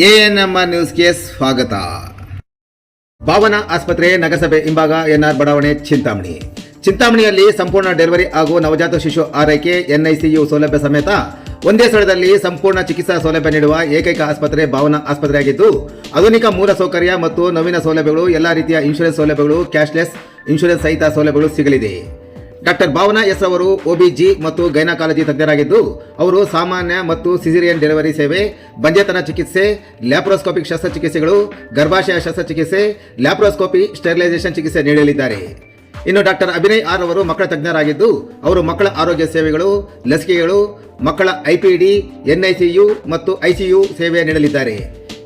ANMR ನ್ಯೂಸ್ಗೆ ಸ್ವಾಗತ. ಭಾವನಾ ಆಸ್ಪತ್ರೆ ನಗರಸಭೆ ಹಿಂಭಾಗ ಎನ್ಆರ್ ಬಡಾವಣೆ ಚಿಂತಾಮಣಿಯಲ್ಲಿ ಸಂಪೂರ್ಣ ಡೆಲಿವರಿ ಹಾಗೂ ನವಜಾತ ಶಿಶು ಆರೈಕೆ ಎನ್ಐಸಿಯು ಸೌಲಭ್ಯ ಸಮೇತ ಒಂದೇ ಸ್ಥಳದಲ್ಲಿ ಸಂಪೂರ್ಣ ಚಿಕಿತ್ಸಾ ಸೌಲಭ್ಯ ನೀಡುವ ಏಕೈಕ ಆಸ್ಪತ್ರೆ ಭಾವನಾ ಆಸ್ಪತ್ರೆಯಾಗಿದ್ದು, ಆಧುನಿಕ ಮೂಲ ಸೌಕರ್ಯ ಮತ್ತು ನವೀನ ಸೌಲಭ್ಯಗಳು, ಎಲ್ಲ ರೀತಿಯ ಇನ್ಶೂರೆನ್ಸ್ ಸೌಲಭ್ಯಗಳು, ಕ್ಯಾಶ್ಲೆಸ್ ಇನ್ಶೂರೆನ್ಸ್ ಸಹಿತ ಸೌಲಭ್ಯಗಳು ಸಿಗಲಿದೆ. ಡಾಕ್ಟರ್ ಭಾವನಾ ಎಸ್ ಅವರು OBG ಮತ್ತು ಗೈನಕಾಲಜಿ ತಜ್ಞರಾಗಿದ್ದು, ಅವರು ಸಾಮಾನ್ಯ ಮತ್ತು ಸಿಸೇರಿಯನ್ ಡೆಲಿವರಿ ಸೇವೆ, ಬಂಜೆತನ ಚಿಕಿತ್ಸೆ, ಲ್ಯಾಪ್ರೋಸ್ಕೋಪಿಕ್ ಶಸ್ತ್ರಚಿಕಿತ್ಸೆಗಳು, ಗರ್ಭಾಶಯ ಶಸ್ತ್ರಚಿಕಿತ್ಸೆ, ಲ್ಯಾಪ್ರೋಸ್ಕೋಪಿ ಸ್ಟೆರಿಲೈಸೇಷನ್ ಚಿಕಿತ್ಸೆ ನೀಡಲಿದ್ದಾರೆ. ಇನ್ನು ಡಾಕ್ಟರ್ ಅಭಿನಯ್ ಆರ್ ಅವರು ಮಕ್ಕಳ ತಜ್ಞರಾಗಿದ್ದು, ಅವರು ಮಕ್ಕಳ ಆರೋಗ್ಯ ಸೇವೆಗಳು, ಲಸಿಕೆಗಳು, ಮಕ್ಕಳ IPD, NICU ಮತ್ತು ICU ಸೇವೆ ನೀಡಲಿದ್ದಾರೆ.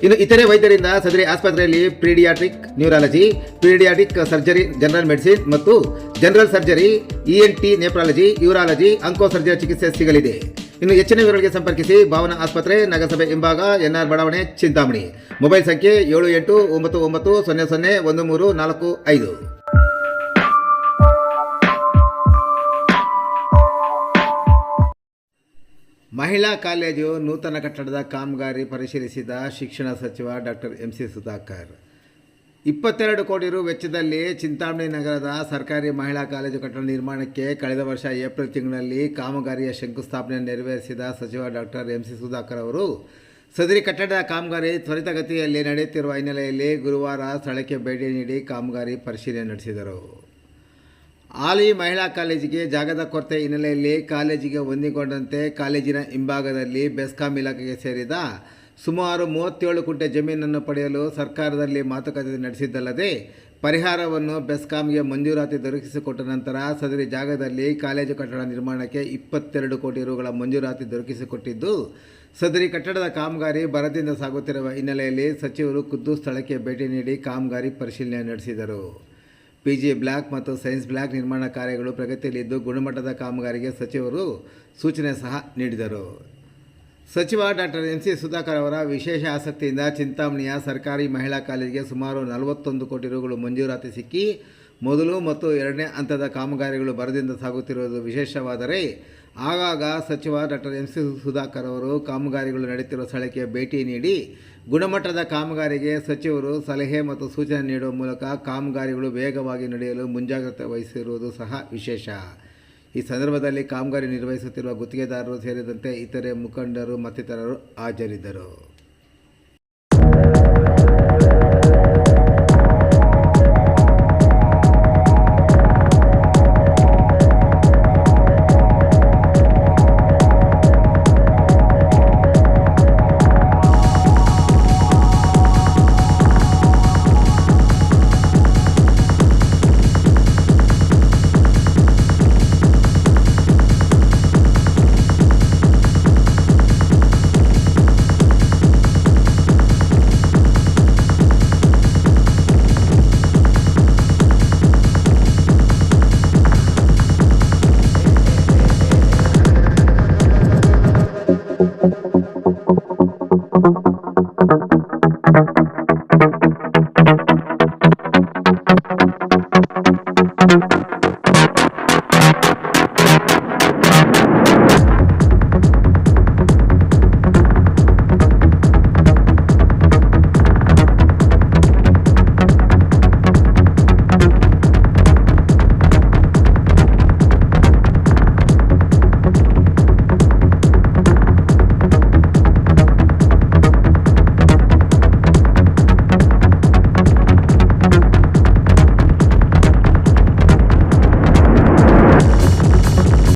ಇನ್ನು ಇತರೆ ವೈದ್ಯರಿಂದ ಸದರಿ ಆಸ್ಪತ್ರೆಯಲ್ಲಿ pediatric neurology, pediatric surgery, general medicine ಮತ್ತು general surgery, ENT nephrology, urology, onco surgery ಚಿಕಿತ್ಸೆ ಸಿಗಲಿದೆ. ಇನ್ನು ಹೆಚ್ಚಿನ ವಿವರಗಳಿಗೆ ಸಂಪರ್ಕಿಸಿ ಭಾವನಾ ಆಸ್ಪತ್ರೆ, ನಗರಸಭೆ ಹಿಂಭಾಗ, ಎನ್ಆರ್ ಬಡಾವಣೆ, ಚಿಂತಾಮಣಿ. ಮೊಬೈಲ್ ಸಂಖ್ಯೆ 7899001345. ಮಹಿಳಾ ಕಾಲೇಜು ನೂತನ ಕಟ್ಟಡದ ಕಾಮಗಾರಿ ಪರಿಶೀಲಿಸಿದ ಶಿಕ್ಷಣ ಸಚಿವ ಡಾಕ್ಟರ್ MC ಸುಧಾಕರ್. 22 ಕೋಟಿ ರು ವೆಚ್ಚದಲ್ಲಿ ಚಿಂತಾಮಣಿ ನಗರದ ಸರ್ಕಾರಿ ಮಹಿಳಾ ಕಾಲೇಜು ಕಟ್ಟಡ ನಿರ್ಮಾಣಕ್ಕೆ ಕಳೆದ ವರ್ಷ ಏಪ್ರಿಲ್ ತಿಂಗಳಲ್ಲಿ ಕಾಮಗಾರಿಯ ಶಂಕುಸ್ಥಾಪನೆ ನೆರವೇರಿಸಿದ ಸಚಿವ ಡಾಕ್ಟರ್ MC ಸುಧಾಕರ್ ಅವರು ಸದರಿ ಕಟ್ಟಡದ ಕಾಮಗಾರಿ ತ್ವರಿತಗತಿಯಲ್ಲಿ ನಡೆಯುತ್ತಿರುವ ಹಿನ್ನೆಲೆಯಲ್ಲಿ ಗುರುವಾರ ಸ್ಥಳಕ್ಕೆ ಭೇಟಿ ನೀಡಿ ಕಾಮಗಾರಿ ಪರಿಶೀಲನೆ ನಡೆಸಿದರು. ಹಾಲಿ ಮಹಿಳಾ ಕಾಲೇಜಿಗೆ ಜಾಗದ ಕೊರತೆ ಹಿನ್ನೆಲೆಯಲ್ಲಿ ಕಾಲೇಜಿಗೆ ಹೊಂದಿಕೊಂಡಂತೆ ಕಾಲೇಜಿನ ಹಿಂಭಾಗದಲ್ಲಿ ಬೆಸ್ಕಾಂ ಇಲಾಖೆಗೆ ಸೇರಿದ ಸುಮಾರು 37 ಕುಂಟೆ ಜಮೀನನ್ನು ಪಡೆಯಲು ಸರ್ಕಾರದಲ್ಲಿ ಮಾತುಕತೆ ನಡೆಸಿದ್ದಲ್ಲದೆ, ಪರಿಹಾರವನ್ನು ಬೆಸ್ಕಾಂಗೆ ಮಂಜೂರಾತಿ ದೊರಕಿಸಿಕೊಟ್ಟ ನಂತರ ಸದರಿ ಜಾಗದಲ್ಲಿ ಕಾಲೇಜು ಕಟ್ಟಡ ನಿರ್ಮಾಣಕ್ಕೆ 22 ಕೋಟಿ ರುಗಳ ಮಂಜೂರಾತಿ ದೊರಕಿಸಿಕೊಟ್ಟಿದ್ದು, ಸದರಿ ಕಟ್ಟಡದ ಕಾಮಗಾರಿ ಭರದಿಂದ ಸಾಗುತ್ತಿರುವ ಹಿನ್ನೆಲೆಯಲ್ಲಿ ಸಚಿವರು ಖುದ್ದು ಸ್ಥಳಕ್ಕೆ ಭೇಟಿ ನೀಡಿ ಕಾಮಗಾರಿ ಪರಿಶೀಲನೆ ನಡೆಸಿದರು. PG ಬ್ಲಾಕ್ ಮತ್ತು ಸೈನ್ಸ್ ಬ್ಲಾಕ್ ನಿರ್ಮಾಣ ಕಾರ್ಯಗಳು ಪ್ರಗತಿಯಲ್ಲಿದ್ದು, ಗುಣಮಟ್ಟದ ಕಾಮಗಾರಿಗೆ ಸಚಿವರು ಸೂಚನೆ ಸಹ ನೀಡಿದರು. ಸಚಿವ ಡಾಕ್ಟರ್ MC ಸುಧಾಕರ್ ಅವರ ವಿಶೇಷ ಆಸಕ್ತಿಯಿಂದ ಚಿಂತಾಮಣಿಯ ಸರ್ಕಾರಿ ಮಹಿಳಾ ಕಾಲೇಜಿಗೆ ಸುಮಾರು 41 ಕೋಟಿ ರುಗಳು ಮಂಜೂರಾತಿ ಸಿಕ್ಕಿ ಮೊದಲು ಮತ್ತು ಎರಡನೇ ಹಂತದ ಕಾಮಗಾರಿಗಳು ಭರದಿಂದ ಸಾಗುತ್ತಿರುವುದು ವಿಶೇಷವಾದರೆ, ಆಗಾಗ ಸಚಿವ ಡಾಕ್ಟರ್ MC ಸುಧಾಕರ್ ಅವರು ಕಾಮಗಾರಿಗಳು ನಡೆಯುತ್ತಿರುವ ಸ್ಥಳಕ್ಕೆ ಭೇಟಿ ನೀಡಿ ಗುಣಮಟ್ಟದ ಕಾಮಗಾರಿಗೆ ಸಚಿವರು ಸಲಹೆ ಮತ್ತು ಸೂಚನೆ ನೀಡುವ ಮೂಲಕ ಕಾಮಗಾರಿಗಳು ವೇಗವಾಗಿ ನಡೆಯಲು ಮುಂಜಾಗ್ರತೆ ವಹಿಸಿರುವುದು ಸಹ ವಿಶೇಷ. ಈ ಸಂದರ್ಭದಲ್ಲಿ ಕಾಮಗಾರಿ ನಿರ್ವಹಿಸುತ್ತಿರುವ ಗುತ್ತಿಗೆದಾರರು ಸೇರಿದಂತೆ ಇತರೆ ಮುಖಂಡರು ಮತ್ತಿತರರು ಹಾಜರಿದ್ದರು.